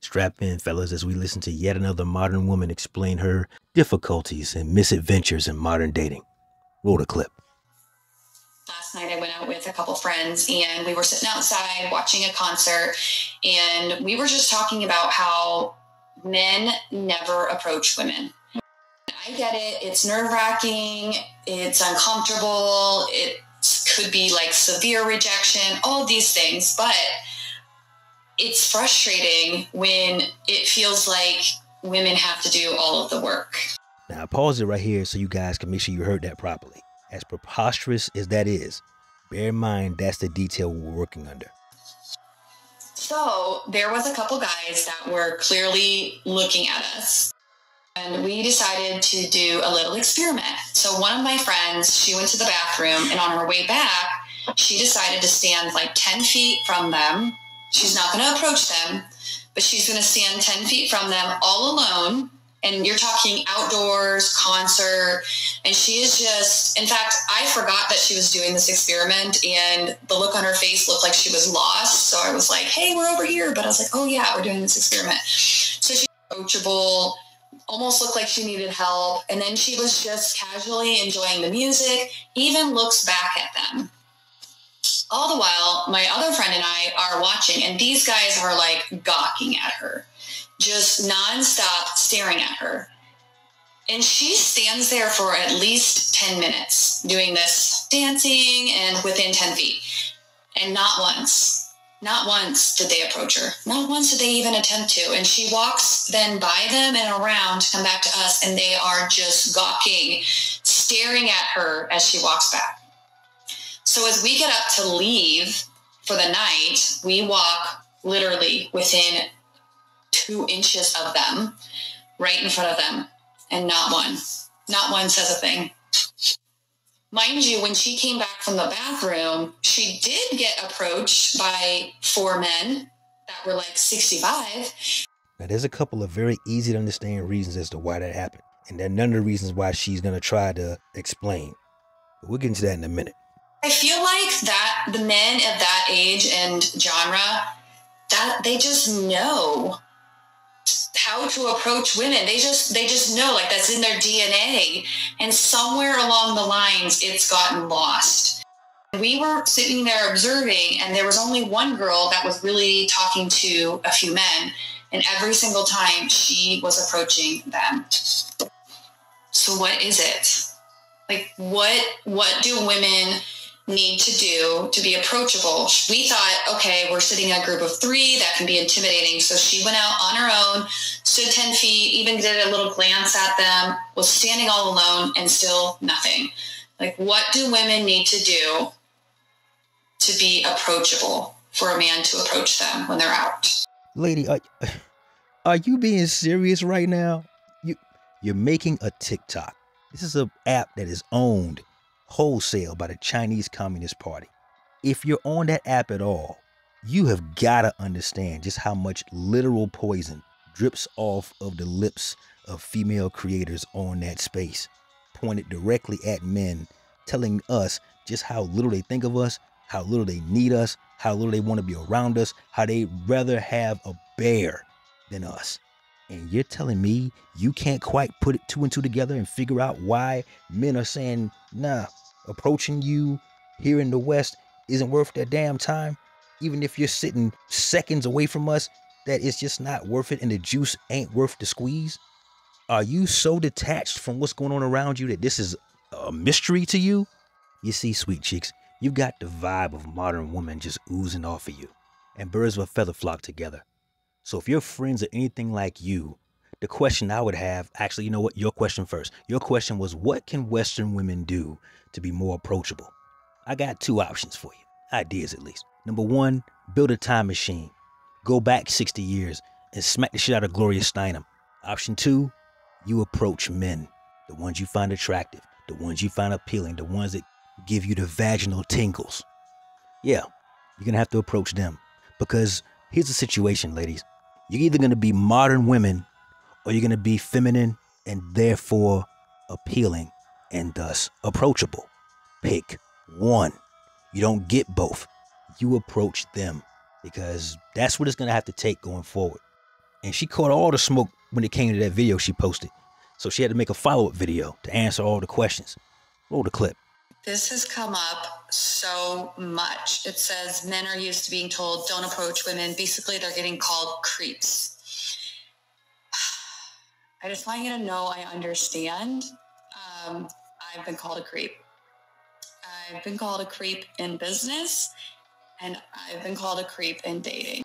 Strap in, fellas, as we listen to yet another modern woman explain her difficulties and misadventures in modern dating. Roll the clip. Last night I went out with a couple friends and we were sitting outside watching a concert, and we were just talking about how men never approach women. I get it. It's nerve-wracking. It's uncomfortable. It could be like severe rejection, all of these things, but it's frustrating when it feels like women have to do all of the work. Now, pause it right here so you guys can make sure you heard that properly. As preposterous as that is, bear in mind that's the detail we're working under. So there was a couple guys that were clearly looking at us, and we decided to do a little experiment. So one of my friends, she went to the bathroom, and on her way back, she decided to stand like 10 feet from them. She's not going to approach them, but she's going to stand 10 feet from them all alone. And you're talking outdoors, concert. And she is just, in fact, I forgot that she was doing this experiment, and the look on her face looked like she was lost. So I was like, hey, we're over here. But I was like, oh yeah, we're doing this experiment. So she's approachable, almost looked like she needed help. And then she was just casually enjoying the music, even looks back at them. All the while, my other friend and I are watching, and these guys are like gawking at her, just nonstop staring at her. And she stands there for at least 10 minutes doing this, dancing and within 10 feet. And not once did they approach her. Not once did they even attempt to. And she walks then by them and around to come back to us, and they are just gawking, staring at her as she walks back. So as we get up to leave for the night, we walk literally within 2 inches of them, right in front of them, and not one says a thing. Mind you, when she came back from the bathroom, she did get approached by 4 men that were like 65. Now, there's a couple of very easy to understand reasons as to why that happened, and they're none of the reasons why she's going to try to explain. But we'll get into that in a minute. I feel like that the men of that age and genre, that they just know how to approach women. They just know, like, that's in their DNA. And somewhere along the lines, it's gotten lost. We were sitting there observing, and there was only one girl that was really talking to a few men. And every single time she was approaching them. So what is it? Like, what do women need to do to be approachable? We thought, okay, we're sitting in a group of 3, that can be intimidating. So she went out on her own, stood 10 feet, even did a little glance at them, was standing all alone, and still nothing. Like, what do women need to do to be approachable for a man to approach them when they're out? Lady, are you being serious right now? You're making a TikTok. This is an app that is owned wholesale by the Chinese Communist Party. If you're on that app at all, you have got to understand just how much literal poison drips off of the lips of female creators on that space, pointed directly at men, telling us just how little they think of us, how little they need us, how little they want to be around us, how they'd rather have a bear than us. And you're telling me you can't quite put it 2 and 2 together and figure out why men are saying, nah, approaching you here in the West isn't worth their damn time? Even if you're sitting seconds away from us, that it's just not worth it and the juice ain't worth the squeeze? Are you so detached from what's going on around you that this is a mystery to you? You see, sweet cheeks, you've got the vibe of modern woman just oozing off of you, and birds of a feather flock together. So if your friends are anything like you, the question I would have, actually, you know what? Your question first. Your question was, what can Western women do to be more approachable? I got 2 options for you. Ideas, at least. Number 1, build a time machine. Go back 60 years and smack the shit out of Gloria Steinem. Option 2, you approach men. The ones you find attractive. The ones you find appealing. The ones that give you the vaginal tingles. Yeah, you're going to have to approach them. Because here's the situation, ladies. You're either going to be modern women, or you're going to be feminine and therefore appealing and thus approachable. Pick one. You don't get both. You approach them, because that's what it's going to have to take going forward. And she caught all the smoke when it came to that video she posted. So she had to make a follow-up video to answer all the questions. Roll the clip. This has come up so much. It says men are used to being told don't approach women. Basically, they're getting called creeps. I just want you to know I understand. I've been called a creep. I've been called a creep in business, and I've been called a creep in dating.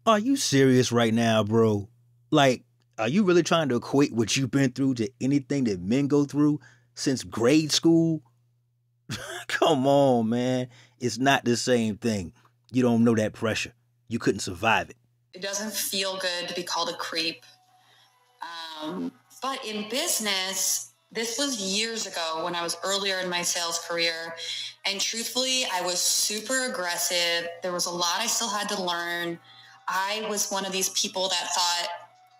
Are you serious right now, bro? Like, are you really trying to equate what you've been through to anything that men go through since grade school? Come on, man. It's not the same thing. You don't know that pressure. You couldn't survive it. It doesn't feel good to be called a creep. But in business, this was years ago when I was earlier in my sales career. And truthfully, I was super aggressive. There was a lot I still had to learn. I was one of these people that thought,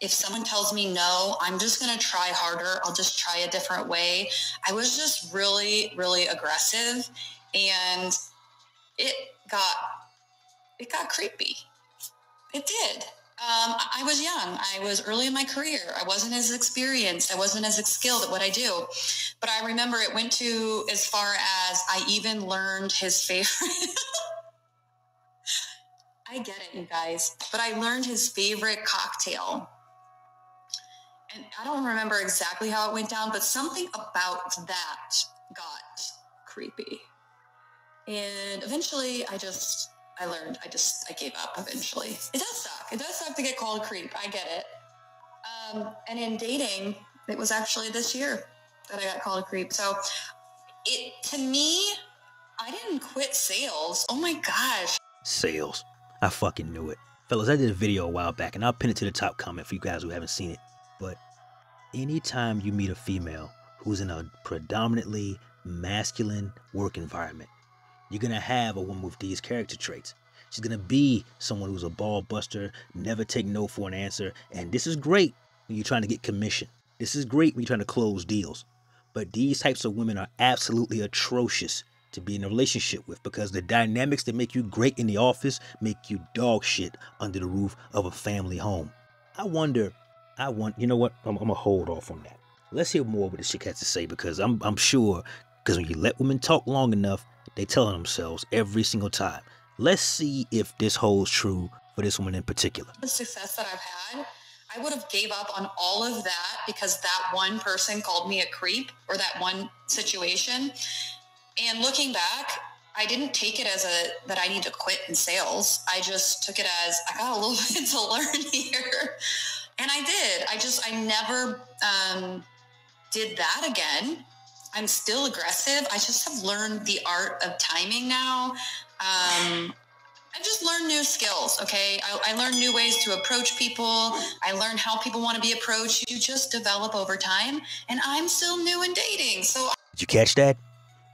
if someone tells me no, I'm just going to try harder. I'll just try a different way. I was just really, really aggressive, and it got creepy. It did. I was young. I was early in my career. I wasn't as experienced. I wasn't as skilled at what I do. But I remember it went to as far as I even learned his favorite. I get it, you guys. But I learned his favorite cocktail. And I don't remember exactly how it went down, but something about that got creepy. And eventually I learned. I gave up eventually. It does suck. It does suck to get called a creep. I get it. And in dating, it was actually this year that I got called a creep. So to me, I didn't quit sales. Oh my gosh. Sales. I fucking knew it. Fellas, I did a video a while back, and I'll pin it to the top comment for you guys who haven't seen it. But anytime you meet a female who's in a predominantly masculine work environment, you're going to have a woman with these character traits. She's going to be someone who's a ball buster, never take no for an answer. And this is great when you're trying to get commission. This is great when you're trying to close deals. But these types of women are absolutely atrocious to be in a relationship with, because the dynamics that make you great in the office make you dog shit under the roof of a family home. You know what? I'm going to hold off on that. Let's hear more what this chick has to say, because I'm sure, because when you let women talk long enough, they tell on themselves every single time. Let's see if this holds true for this woman in particular. The success that I've had, I would have gave up on all of that because that one person called me a creep, or that one situation. And looking back, I didn't take it as that I need to quit in sales. I just took it as I got a little bit to learn here. And I did. I never did that again. I'm still aggressive. I just have learned the art of timing now. I've just learned new skills, okay? I learned new ways to approach people. I learned how people want to be approached. You just develop over time. And I'm still new in dating. So Did you catch that?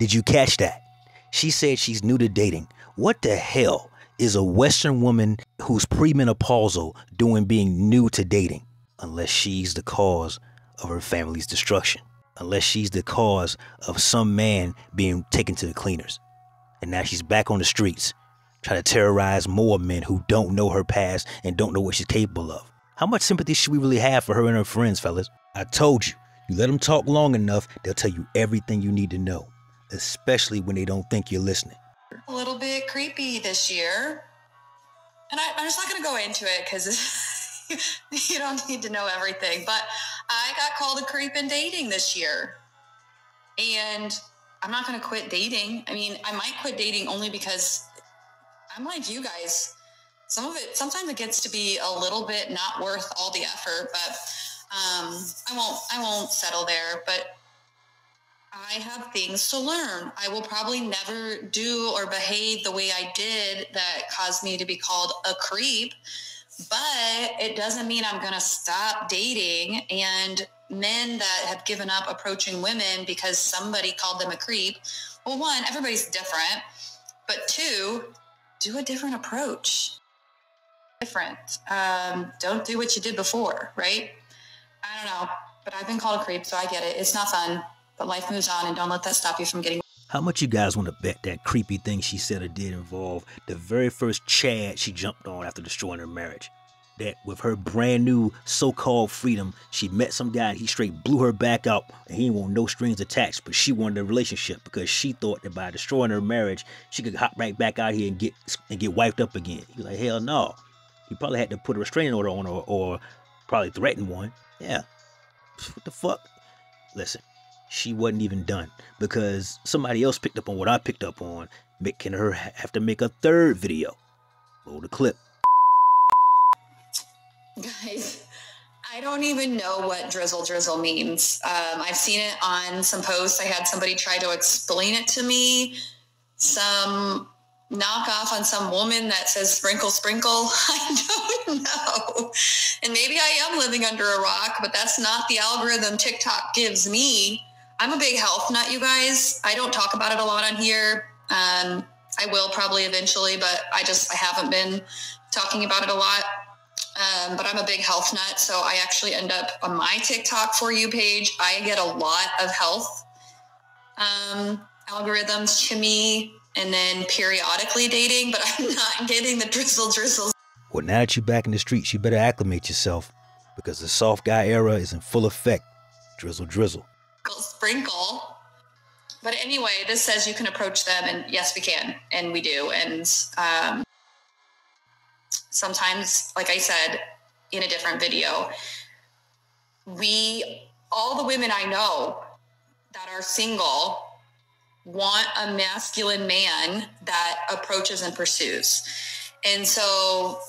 Did you catch that? She said she's new to dating. What the hell is a Western woman who's premenopausal doing being new to dating? Unless she's the cause of her family's destruction. Unless she's the cause of some man being taken to the cleaners. And now she's back on the streets, trying to terrorize more men who don't know her past and don't know what she's capable of. How much sympathy should we really have for her and her friends, fellas? I told you, you let them talk long enough, they'll tell you everything you need to know. Especially when they don't think you're listening. A little bit creepy this year. And I'm just not going to go into it because you don't need to know everything. But I got called a creep in dating this year. And I'm not going to quit dating. I mean, I might quit dating only because I'm like you guys. Sometimes it gets to be a little bit not worth all the effort. But I won't settle there. But I have things to learn. I will probably never do or behave the way I did that caused me to be called a creep, but it doesn't mean I'm going to stop dating. And men that have given up approaching women because somebody called them a creep, well, one, everybody's different, but two, do a different approach. Different. Don't do what you did before, right? I don't know, but I've been called a creep, so I get it. It's not fun. But life moves on, and don't let that stop you from getting. How much you guys want to bet that creepy thing she said or did involve the very first Chad she jumped on after destroying her marriage? That with her brand new so-called freedom, she met some guy and he straight blew her back out and he didn't want no strings attached, but she wanted a relationship because she thought that by destroying her marriage, she could hop right back out here and get wiped up again. He was like, hell no. He probably had to put a restraining order on her or probably threaten one. Yeah. What the fuck? Listen, she wasn't even done because somebody else picked up on what I picked up on, making her have to make a third video. Roll the clip. Guys, I don't even know what drizzle means. I've seen it on some posts. I had somebody try to explain it to me. Some knockoff on some woman that says sprinkle. I don't know. And maybe I am living under a rock, but that's not the algorithm TikTok gives me. I'm a big health nut, you guys. I don't talk about it a lot on here. I will probably eventually, but I haven't been talking about it a lot. But I'm a big health nut, so I actually end up on my TikTok For You page. I get a lot of health algorithms to me, and then periodically dating, but I'm not getting the drizzle. Well, now that you're back in the streets, you better acclimate yourself because the soft guy era is in full effect. Drizzle. Sprinkle. But anyway, this says you can approach them, and yes, we can, and we do. And sometimes, like I said in a different video, all the women I know that are single want a masculine man that approaches and pursues. And so,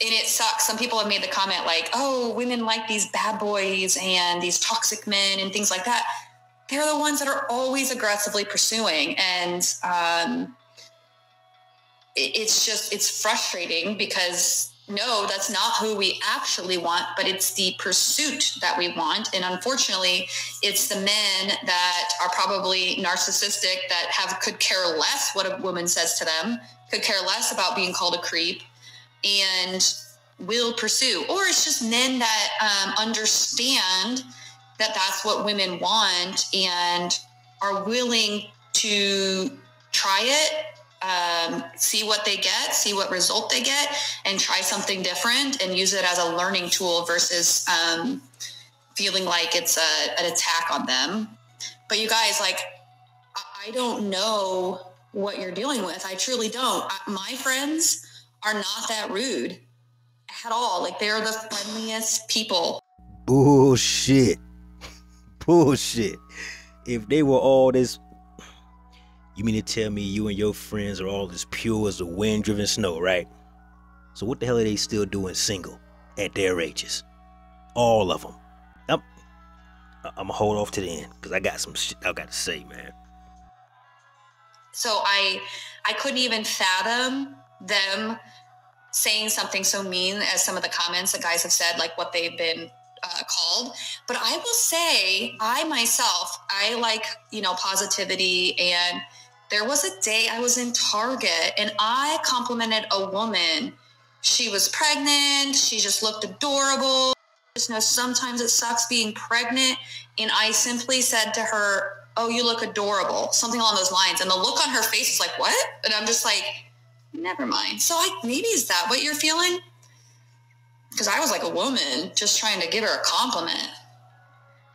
and it sucks. Some people have made the comment like, oh, women like these bad boys and these toxic men and things like that. They're the ones that are always aggressively pursuing. And it's frustrating because no, that's not who we actually want, but it's the pursuit that we want. And unfortunately, it's the men that are probably narcissistic that could care less what a woman says to them, could care less about being called a creep, and will pursue. Or it's just men that understand that that's what women want and are willing to try it, see what they get, see what result they get, and try something different and use it as a learning tool versus feeling like it's an attack on them. But you guys, like, I don't know what you're dealing with. I truly don't. My friends are not that rude at all. Like, they're the friendliest people. Bullshit. If they were all this, you mean to tell me you and your friends are all as pure as the wind-driven snow, right? So what the hell are they still doing single at their ages? All of them. I'm gonna hold off to the end because I got some shit I got to say, man. So I couldn't even fathom them saying something so mean as some of the comments that guys have said, like what they've been called. But I will say, I myself, I like, positivity. And there was a day I was in Target and I complimented a woman. She was pregnant. She just looked adorable. Just know sometimes it sucks being pregnant. And I simply said to her, oh, you look adorable. Something along those lines. And the look on her face is like, what? And I'm just like, never mind. So maybe is that what you're feeling? Because I was like a woman just trying to give her a compliment.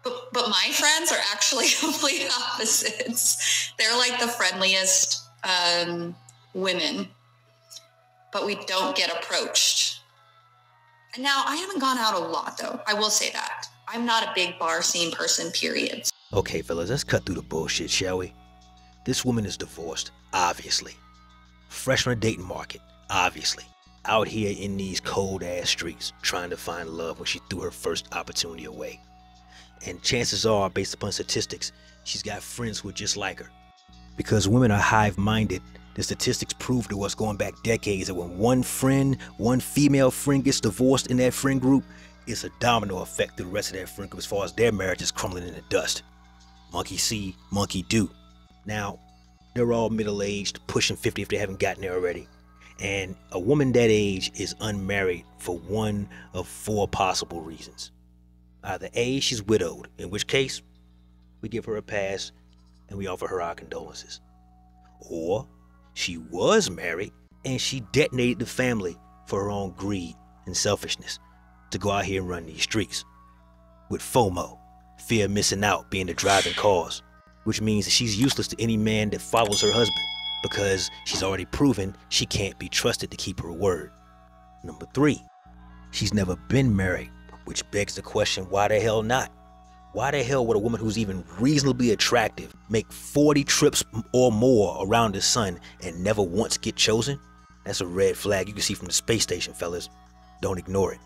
But my friends are actually complete opposites. They're like the friendliest women. But we don't get approached. And now, I haven't gone out a lot, though. I will say that. I'm not a big bar scene person, period. Okay, fellas, let's cut through the bullshit, shall we? This woman is divorced, obviously. Fresh from the dating market, obviously. Out here in these cold-ass streets, trying to find love when she threw her first opportunity away. And chances are, based upon statistics, she's got friends who are just like her. Because women are hive-minded, the statistics prove to us going back decades that when one female friend gets divorced in that friend group, it's a domino effect through the rest of that friend group as far as their marriage is crumbling in the dust. Monkey see, monkey do. Now, they're all middle-aged, pushing 50 if they haven't gotten there already. And a woman that age is unmarried for one of 4 possible reasons. Either A, she's widowed, in which case we give her a pass. and we offer her our condolences. Or she was married and she detonated the family for her own greed and selfishness to go out here and run these streets. With FOMO, fear of missing out, being the driving cause, which means that she's useless to any man that follows her husband because she's already proven she can't be trusted to keep her word. Number 3, she's never been married, which begs the question, why the hell not? Why the hell would a woman who's even reasonably attractive make 40 trips or more around the sun and never once get chosen? That's a red flag you can see from the space station, fellas. Don't ignore it.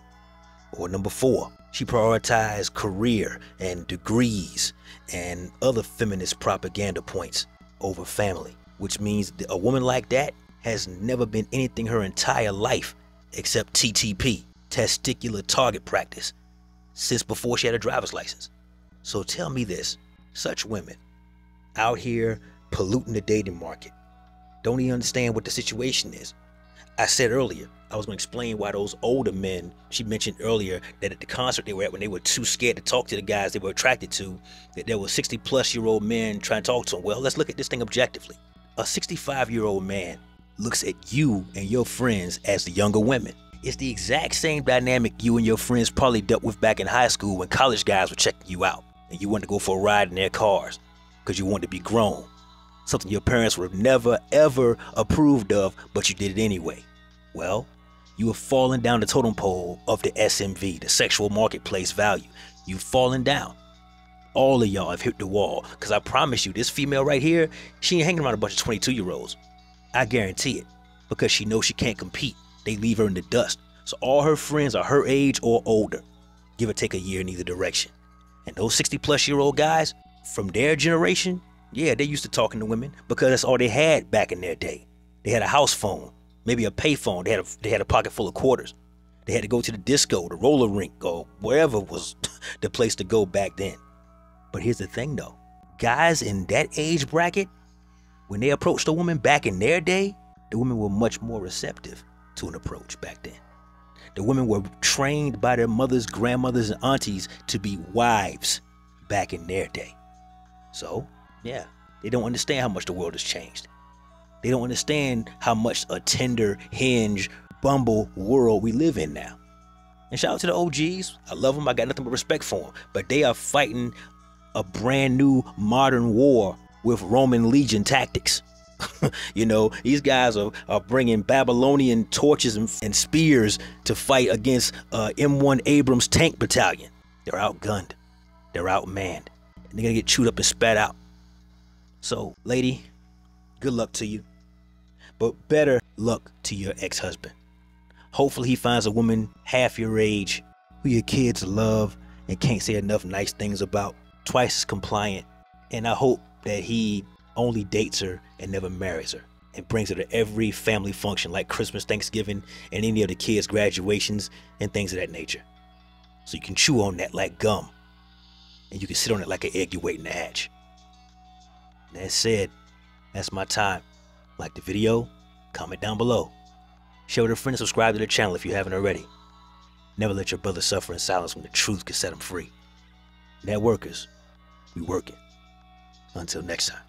Or number 4, she prioritized career and degrees and other feminist propaganda points over family, which means that a woman like that has never been anything her entire life except TTP, testicular target practice, since before she had a driver's license. So tell me this, such women out here polluting the dating market don't even understand what the situation is. I said earlier, I was going to explain why those older men, she mentioned earlier that at the concert they were at, when they were too scared to talk to the guys they were attracted to, that there were 60-plus-year-old men trying to talk to them. Well, let's look at this thing objectively. A 65-year-old man looks at you and your friends as the younger women. It's the exact same dynamic you and your friends probably dealt with back in high school when college guys were checking you out and you wanted to go for a ride in their cars because you wanted to be grown. Something your parents would have never, ever approved of, but you did it anyway. Well, you have fallen down the totem pole of the SMV, the sexual marketplace value. You've fallen down. All of y'all have hit the wall, because I promise you, this female right here, she ain't hanging around a bunch of 22-year-olds. I guarantee it, because she knows she can't compete. They leave her in the dust. So all her friends are her age or older, give or take a year in either direction. And those 60-plus-year-old guys from their generation, yeah, they used to talking to women because that's all they had back in their day. They had a house phone, maybe a pay phone. They had a pocket full of quarters. They had to go to the disco, the roller rink, or wherever was the place to go back then. But here's the thing though, guys in that age bracket, when they approached a woman back in their day, the women were much more receptive to an approach back then. The women were trained by their mothers, grandmothers, and aunties to be wives back in their day. So, yeah, they don't understand how much the world has changed. They don't understand how much a Tinder, Hinge, Bumble world we live in now. And shout out to the OGs. I love them. I got nothing but respect for them. But they are fighting a brand new modern war with Roman legion tactics. You know, these guys are bringing Babylonian torches and spears to fight against M1 Abrams tank battalion. They're outgunned. They're outmanned. And they're going to get chewed up and spat out. So, lady, good luck to you. But better luck to your ex-husband. Hopefully he finds a woman half your age who your kids love and can't say enough nice things about, twice as compliant. And I hope that he only dates her and never marries her and brings her to every family function like Christmas, Thanksgiving, and any of the kids' graduations and things of that nature. So you can chew on that like gum and you can sit on it like an egg you're waiting to hatch. That said, that's my time. Like the video, comment down below. Share with a friend and subscribe to the channel if you haven't already. Never let your brother suffer in silence when the truth can set him free. Networkers, we working. Until next time.